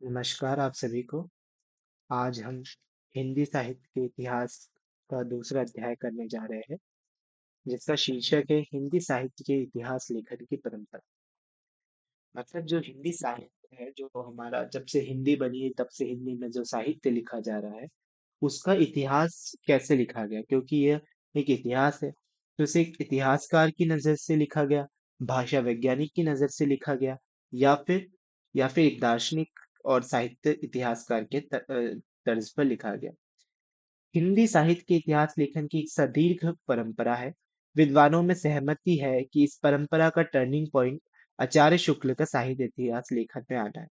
नमस्कार आप सभी को। आज हम हिंदी साहित्य के इतिहास का दूसरा अध्याय करने जा रहे हैं, जिसका शीर्षक है हिंदी साहित्य के इतिहास लेखन की परंपरा। मतलब जो हिंदी साहित्य है, जो हमारा जब से हिंदी बनी है तब से हिंदी में जो साहित्य लिखा जा रहा है, उसका इतिहास कैसे लिखा गया, क्योंकि यह एक इतिहास है। तो इसे एक इतिहासकार की नजर से लिखा गया, भाषा वैज्ञानिक की नजर से लिखा गया, या फिर एक दार्शनिक और साहित्य इतिहासकार के तर्ज पर लिखा गया। हिंदी साहित्य के इतिहास लेखन की एक सुदीर्घ परंपरा है। विद्वानों में सहमति है कि इस परंपरा का टर्निंग पॉइंट आचार्य शुक्ल का साहित्य इतिहास लेखन में आना है।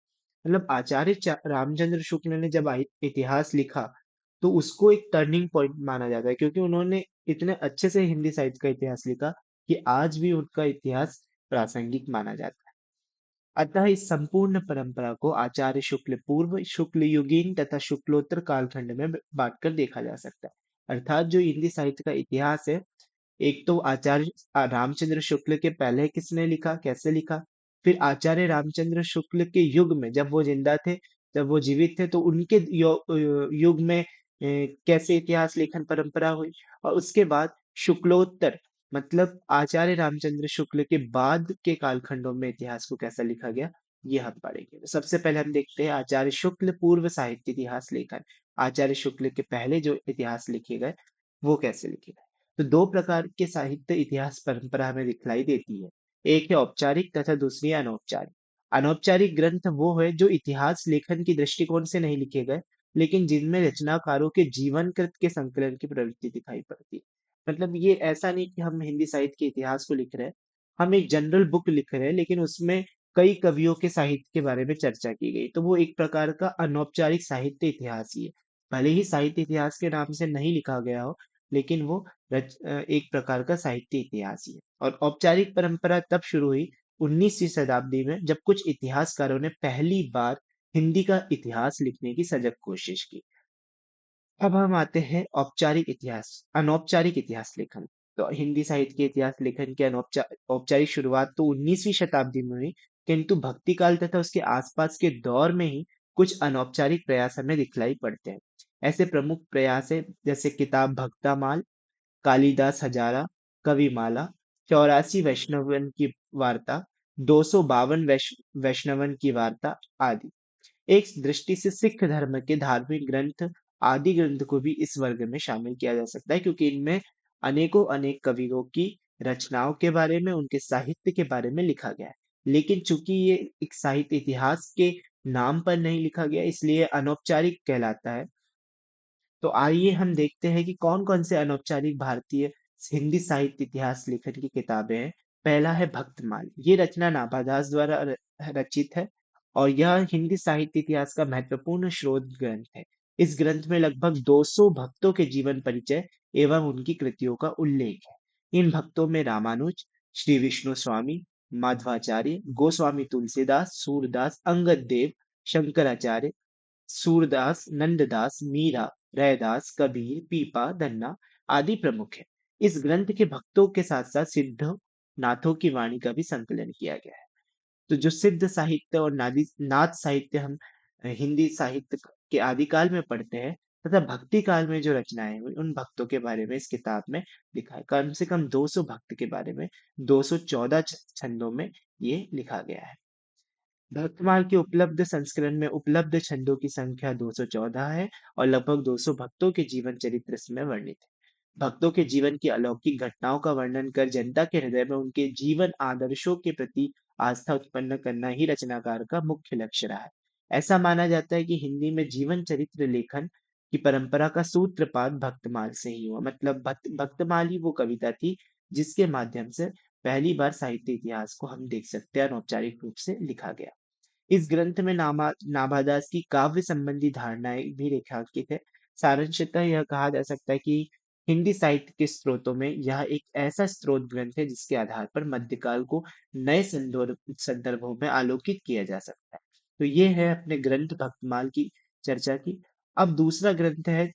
मतलब रामचंद्र शुक्ल ने जब इतिहास लिखा, तो उसको एक टर्निंग पॉइंट माना जाता है, क्योंकि उन्होंने इतने अच्छे से हिंदी साहित्य का इतिहास लिखा कि आज भी उनका इतिहास प्रासंगिक माना जाता है। अतः इस संपूर्ण परंपरा को आचार्य शुक्ल पूर्व, शुक्ल युगीन तथा शुक्लोत्तर कालखंड में बांटकर देखा जा सकता है। अर्थात जो हिंदी साहित्य का इतिहास है, एक तो आचार्य रामचंद्र शुक्ल के पहले किसने लिखा, कैसे लिखा, फिर आचार्य रामचंद्र शुक्ल के युग में जब वो जिंदा थे, जब वो जीवित थे, तो उनके युग में कैसे इतिहास लेखन परंपरा हुई, और उसके बाद शुक्लोत्तर, मतलब आचार्य रामचंद्र शुक्ल के बाद के कालखंडों में इतिहास को कैसा लिखा गया, ये हम पढ़ेंगे। तो सबसे पहले हम देखते हैं आचार्य शुक्ल पूर्व साहित्य इतिहास लेखन। आचार्य शुक्ल के पहले जो इतिहास लिखे गए, वो कैसे लिखे गए। तो दो प्रकार के साहित्य इतिहास परंपरा हमें दिखलाई देती है। एक है औपचारिक तथा दूसरी है अनौपचारिक। अनौपचारिक ग्रंथ वो है जो इतिहास लेखन की दृष्टिकोण से नहीं लिखे गए, लेकिन जिनमें रचनाकारों के जीवन कृत के संकलन की प्रवृत्ति दिखाई पड़ती है। मतलब ये ऐसा नहीं कि हम हिंदी साहित्य के इतिहास को लिख रहे हैं, हम एक जनरल बुक लिख रहे हैं, लेकिन उसमें कई कवियों के साहित्य के बारे में चर्चा की गई, तो वो एक प्रकार का अनौपचारिक साहित्य इतिहास ही है। भले ही साहित्य इतिहास के नाम से नहीं लिखा गया हो, लेकिन वो एक प्रकार का साहित्य इतिहास ही है। और औपचारिक परंपरा तब शुरू हुई 19वीं शताब्दी में, जब कुछ इतिहासकारों ने पहली बार हिंदी का इतिहास लिखने की सजग कोशिश की। अब हम आते हैं औपचारिक इतिहास, अनौपचारिक इतिहास लेखन। तो हिंदी साहित्य के इतिहास लेखन की औपचारिक शुरुआत तो 19वीं शताब्दी में हुई, किंतु भक्ति काल तथा उसके आसपास के दौर में ही कुछ अनौपचारिक प्रयास हमें दिखलाई पड़ते हैं। ऐसे प्रमुख प्रयास है जैसे किताब भक्तामाल, कालिदास हजारा, कविमाला, 84 वैष्णवन की वार्ता, 252 वैष्णवन की वार्ता आदि। एक दृष्टि से सिख धर्म के धार्मिक ग्रंथ आदि ग्रंथ को भी इस वर्ग में शामिल किया जा सकता है, क्योंकि इनमें अनेकों अनेक कवियों की रचनाओं के बारे में, उनके साहित्य के बारे में लिखा गया है। लेकिन चूंकि ये एक साहित्य इतिहास के नाम पर नहीं लिखा गया, इसलिए अनौपचारिक कहलाता है। तो आइए हम देखते हैं कि कौन कौन से अनौपचारिक भारतीय हिंदी साहित्य इतिहास लेखन की किताबें हैं। पहला है भक्तमाल। ये रचना नाभादास द्वारा रचित है, और यह हिंदी साहित्य इतिहास का महत्वपूर्ण स्रोत ग्रंथ है। इस ग्रंथ में लगभग 200 भक्तों के जीवन परिचय एवं उनकी कृतियों का उल्लेख है। इन भक्तों में रामानुज, श्री विष्णु स्वामी, माधवाचार्य, गोस्वामी तुलसीदास, सूरदास, अंगद देव, शंकराचार्य, सूरदास, नंददास, मीरा, रैदास, कबीर, पीपा, धन्ना आदि प्रमुख है। इस ग्रंथ के भक्तों के साथ साथ सिद्ध नाथों की वाणी का भी संकलन किया गया है। तो जो सिद्ध साहित्य और नादी नाथ साहित्य हम हिंदी साहित्य के आदिकाल में पढ़ते हैं, तथा भक्ति काल में जो रचनाएं हुई, उन भक्तों के बारे में इस किताब में लिखा है। कम से कम 200 भक्त के बारे में 214 छंदों में ये लिखा गया है। भक्तमाल के उपलब्ध संस्करण में उपलब्ध छंदों की संख्या 214 है, और लगभग 200 भक्तों के जीवन चरित्र इसमें वर्णित है। भक्तों के जीवन की अलौकिक घटनाओं का वर्णन कर जनता के हृदय में उनके जीवन आदर्शों के प्रति आस्था उत्पन्न करना ही रचनाकार का मुख्य लक्ष्य रहा है। ऐसा माना जाता है कि हिंदी में जीवन चरित्र लेखन की परंपरा का सूत्रपात भक्तमाल से ही हुआ। मतलब भक्तमाल ही वो कविता थी जिसके माध्यम से पहली बार साहित्य इतिहास को हम देख सकते हैं अनौपचारिक रूप से लिखा गया। इस ग्रंथ में नाभादास की काव्य संबंधी धारणाएं भी रेखांकित है। सारांशतः यह कहा जा सकता है कि हिंदी साहित्य के स्रोतों में यह एक ऐसा स्रोत ग्रंथ है जिसके आधार पर मध्यकाल को नए संदर्भों में आलोकित किया जा सकता है। तो ये है अपने ग्रंथ भक्तमाल की चर्चा की। अब दूसरा ग्रंथ है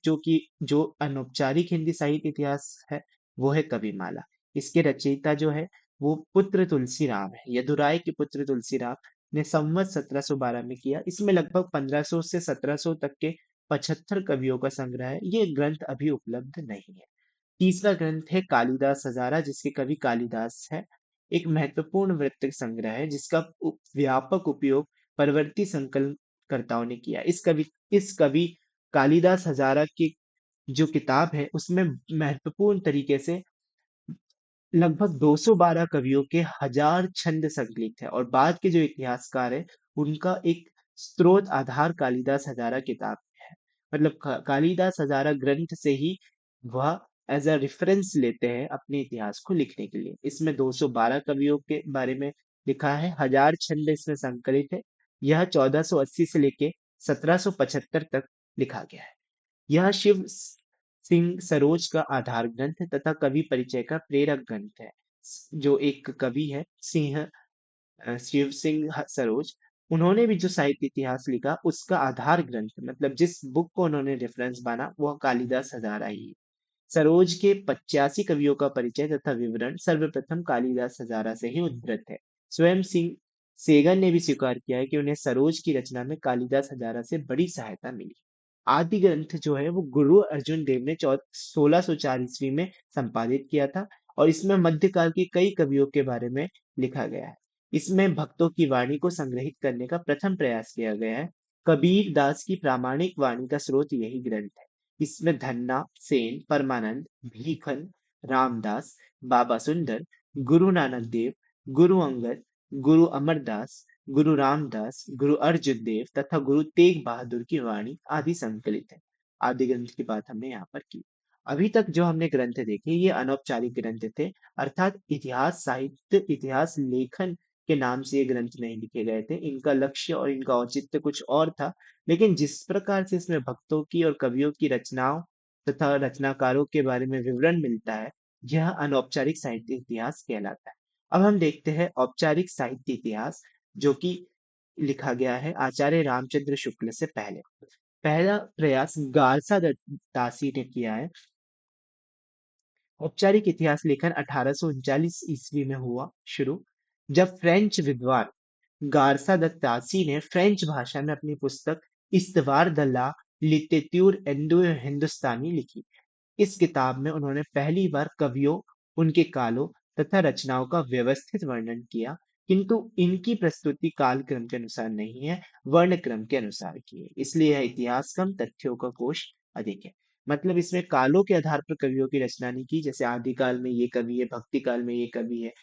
जो अनौपचारिक हिंदी साहित्य इतिहास है, वो है कविमाला। इसके रचयिता जो है वो पुत्र तुलसी राम है, यदुराय के पुत्र तुलसी राम। ने संवत 1712 में किया। इसमें लगभग 1500 से 1700 तक के 75 कवियों का संग्रह है। ये ग्रंथ अभी उपलब्ध नहीं है। तीसरा ग्रंथ है कालिदास हजारा, जिसके कवि कालिदास है। एक महत्वपूर्ण वृत्त संग्रह है जिसका व्यापक उपयोग परवर्ती संकलनकर्ताओं ने किया। इस कवि कालिदास हजारा की जो किताब है उसमें महत्वपूर्ण तरीके से लगभग 212 कवियों के हजार छंद संकलित है, और बाद के जो इतिहासकार है उनका एक स्रोत आधार कालिदास हजारा किताब है। मतलब कालिदास हजारा ग्रंथ से ही वह एज अ रेफरेंस लेते हैं अपने इतिहास को लिखने के लिए। इसमें 212 कवियों के बारे में लिखा है, हजार छंद इसमें संकलित है। यह 1480 से लेके 1775 तक लिखा गया है। यह शिव सिंह सरोज का आधार ग्रंथ तथा कवि परिचय का प्रेरक ग्रंथ है। जो एक कवि है सिंह शिव सिंह सरोज, उन्होंने भी जो साहित्य इतिहास लिखा उसका आधार ग्रंथ, मतलब जिस बुक को उन्होंने रेफरेंस माना, वह कालिदास हजारा ही है। सरोज के 85 कवियों का परिचय तथा विवरण सर्वप्रथम कालिदास हजारा से ही उद्धृत है। स्वयं सिंह सेगन ने भी स्वीकार किया है कि उन्हें सरोज की रचना में कालिदास हजारा से बड़ी सहायता मिली। आदि ग्रंथ जो है वो गुरु अर्जुन देव ने 1604 ईस्वी में संपादित किया था, और इसमें मध्यकाल के कई कवियों के बारे में लिखा गया है। इसमें भक्तों की वाणी को संग्रहित करने का प्रथम प्रयास किया गया है। कबीर दास की प्रामाणिक वाणी का स्रोत यही ग्रंथ है। इसमें धन्ना सेन, परमानंद, भीखन, रामदास, बाबा सुंदर, गुरु नानक देव, गुरु अंगद, गुरु अमरदास, गुरु रामदास, गुरु अर्जुन देव तथा गुरु तेग बहादुर की वाणी आदि संकलित है। आदि ग्रंथ की बात हमने यहाँ पर की। अभी तक जो हमने ग्रंथ देखे ये अनौपचारिक ग्रंथ थे, अर्थात इतिहास साहित्य इतिहास लेखन के नाम से ये ग्रंथ नहीं लिखे गए थे। इनका लक्ष्य और इनका औचित्य कुछ और था। लेकिन जिस प्रकार से इसमें भक्तों की और कवियों की रचनाओं तथा रचनाकारों के बारे में विवरण मिलता है, यह अनौपचारिक साहित्य इतिहास कहलाता है। अब हम देखते हैं औपचारिक साहित्य इतिहास, जो कि लिखा गया है आचार्य रामचंद्र शुक्ल से पहले। पहला प्रयास गारसा दासी ने किया है। औपचारिक इतिहास लेखन 1839 ईस्वी में हुआ शुरू, जब फ्रेंच विद्वान गारसा दत्तासी ने फ्रेंच भाषा में अपनी पुस्तक इस्तवार द ला लिटेट्यूर इंडो हिंदुस्तानी लिखी। इस किताब में उन्होंने पहली बार कवियों, उनके कालों तथा रचनाओं का व्यवस्थित वर्णन किया, किंतु इनकी प्रस्तुति काल क्रम के अनुसार नहीं है, वर्ण क्रम के अनुसार की है। इसलिए यह इतिहास कम, तथ्यों का कोश अधिक है। मतलब इसमें कालों के आधार पर कवियों की रचना नहीं की, जैसे आदिकाल में ये कवि है, भक्ति काल में ये कवि है,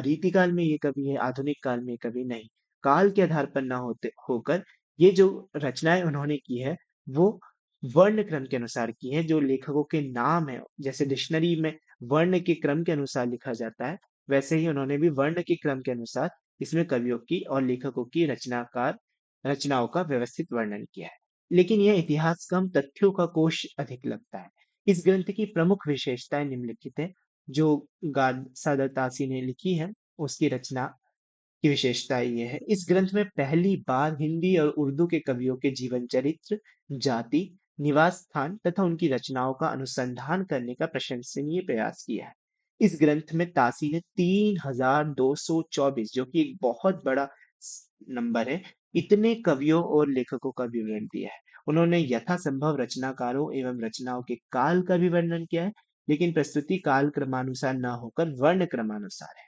रीति काल में ये कवि है, आधुनिक काल में ये कवि नहीं। काल के आधार पर ना होते होकर ये जो रचनाएं उन्होंने की है वो वर्ण क्रम के अनुसार की है। जो लेखकों के नाम है, जैसे डिक्शनरी में वर्ण के क्रम के अनुसार लिखा जाता है, वैसे ही उन्होंने भी वर्ण के क्रम के अनुसार इसमें कवियों की और लेखकों की रचनाओं का व्यवस्थित वर्णन किया है। लेकिन यह इतिहास कम, तथ्यों का कोश अधिक लगता है। इस ग्रंथ की प्रमुख विशेषताएं निम्नलिखित है। जो सादर तासी ने लिखी है उसकी रचना की विशेषता ये है, इस ग्रंथ में पहली बार हिंदी और उर्दू के कवियों के जीवन चरित्र, जाति, निवास स्थान तथा उनकी रचनाओं का अनुसंधान करने का प्रशंसनीय प्रयास किया है। इस ग्रंथ में तासी ने 3224, जो कि एक बहुत बड़ा नंबर है, इतने कवियों और लेखकों का विवरण दिया है। उन्होंने यथासंभव रचनाकारों एवं रचनाओं के काल का भी वर्णन किया है, लेकिन प्रस्तुति काल क्रमानुसार न होकर वर्ण क्रमानुसार है।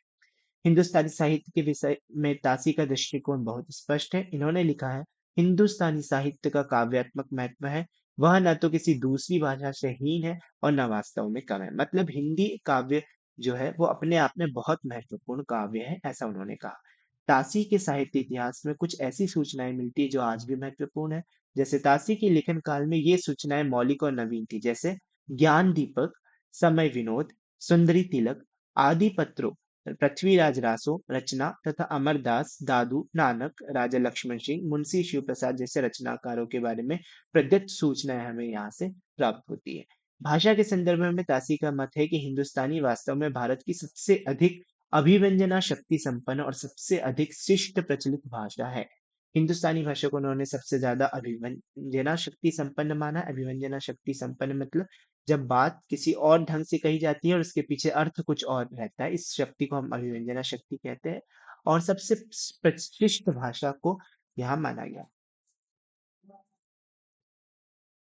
हिंदुस्तानी साहित्य के विषय में तासी का दृष्टिकोण बहुत स्पष्ट है। इन्होंने लिखा है, हिंदुस्तानी साहित्य का काव्यात्मक महत्व है, वह न तो किसी दूसरी भाषा से हीन है और न वास्तव में कम है। मतलब हिंदी काव्य जो है वो अपने आप में बहुत महत्वपूर्ण काव्य है, ऐसा उन्होंने कहा। तासी के साहित्य इतिहास में कुछ ऐसी सूचनाएं मिलती है जो आज भी महत्वपूर्ण है। जैसे तासी के लेखन काल में ये सूचनाएं मौलिक और नवीन थी, जैसे ज्ञान दीपक, समय विनोद, सुंदरी तिलक, आदि पत्रों, पृथ्वीराज रासो रचना तथा अमरदास, दादू नानक, राजा लक्ष्मण सिंह, मुंशी शिव प्रसाद जैसे रचनाकारों के बारे में प्रदत्त सूचनाएं हमें यहाँ से प्राप्त होती है। भाषा के संदर्भ में तासी का मत है कि हिंदुस्तानी वास्तव में भारत की सबसे अधिक अभिव्यंजना शक्ति संपन्न और सबसे अधिक शिष्ट प्रचलित भाषा है। हिंदुस्तानी भाषा को उन्होंने सबसे ज्यादा अभिव्यंजना शक्ति संपन्न माना। अभिव्यंजना शक्ति संपन्न मतलब जब बात किसी और ढंग से कही जाती है और उसके पीछे अर्थ कुछ और रहता है, इस शक्ति को हम अभिव्यंजना शक्ति कहते हैं। और सबसे प्रतिष्ठित भाषा को यहाँ माना गया।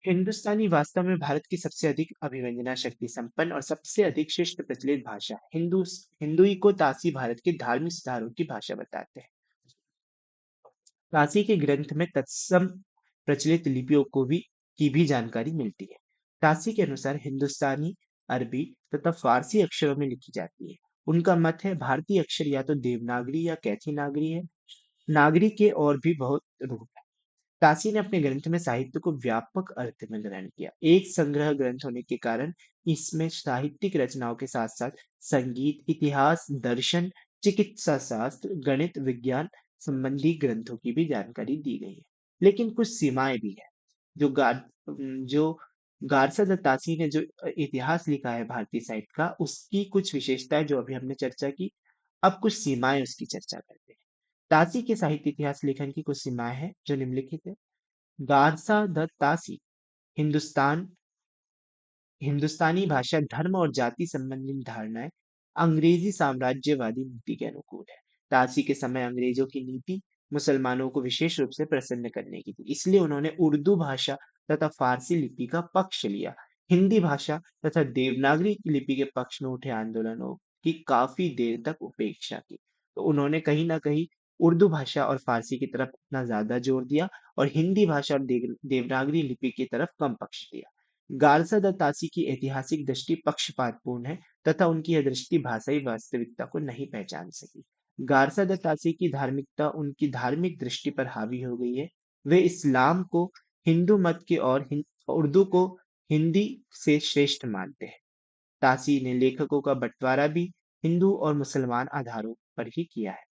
हिंदुस्तानी वास्तव में भारत की सबसे अधिक अभिव्यंजना शक्ति संपन्न और सबसे अधिक शिष्ट प्रचलित भाषा है। हिंदुई को तासी भारत के धार्मिक सुधारों की भाषा बताते हैं। काशी के ग्रंथ में तत्सम प्रचलित लिपियों की भी जानकारी मिलती है। काशी के अनुसार हिंदुस्तानी, अरबी तथा फारसी अक्षरों में लिखी जाती है। उनका मत है भारतीय अक्षर या तो देवनागरी या कैथी नागरी है। नागरी के और भी बहुत रूप है। काशी ने अपने ग्रंथ में साहित्य को व्यापक अर्थ में ग्रहण किया। एक संग्रह ग्रंथ होने के कारण इसमें साहित्यिक रचनाओं के साथ साथ संगीत, इतिहास, दर्शन, चिकित्सा शास्त्र, गणित, विज्ञान संबंधी ग्रंथों की भी जानकारी दी गई है। लेकिन कुछ सीमाएं भी है। जो गार जो गारसा दत्तासी ने जो इतिहास लिखा है भारतीय साहित्य का, उसकी कुछ विशेषताएं जो अभी हमने चर्चा की। अब कुछ सीमाएं उसकी चर्चा करते हैं। तासी के साहित्य इतिहास लेखन की कुछ सीमाएं हैं जो निम्नलिखित है। गारसा द तासी हिंदुस्तान हिंदुस्तानी भाषा, धर्म और जाति संबंधी धारणाएं अंग्रेजी साम्राज्यवादी नीति के अनुकूल है। तासी के समय अंग्रेजों की नीति मुसलमानों को विशेष रूप से प्रसन्न करने की थी, इसलिए उन्होंने उर्दू भाषा तथा फारसी लिपि का पक्ष लिया। हिंदी भाषा तथा देवनागरी की लिपि के पक्ष में उठे आंदोलनों की काफी देर तक उपेक्षा की। तो उन्होंने कहीं ना कहीं उर्दू भाषा और फारसी की तरफ अपना ज्यादा जोर दिया और हिंदी भाषा और देवनागरी लिपि की तरफ कम पक्ष दिया। गारसा द तासी की ऐतिहासिक दृष्टि पक्षपातपूर्ण है तथा उनकी यह दृष्टि भाषाई वास्तविकता को नहीं पहचान सकी। गारसा द तासी की धार्मिकता उनकी धार्मिक दृष्टि पर हावी हो गई है। वे इस्लाम को हिंदू मत के और उर्दू को हिंदी से श्रेष्ठ मानते हैं। तासी ने लेखकों का बंटवारा भी हिंदू और मुसलमान आधारों पर ही किया है।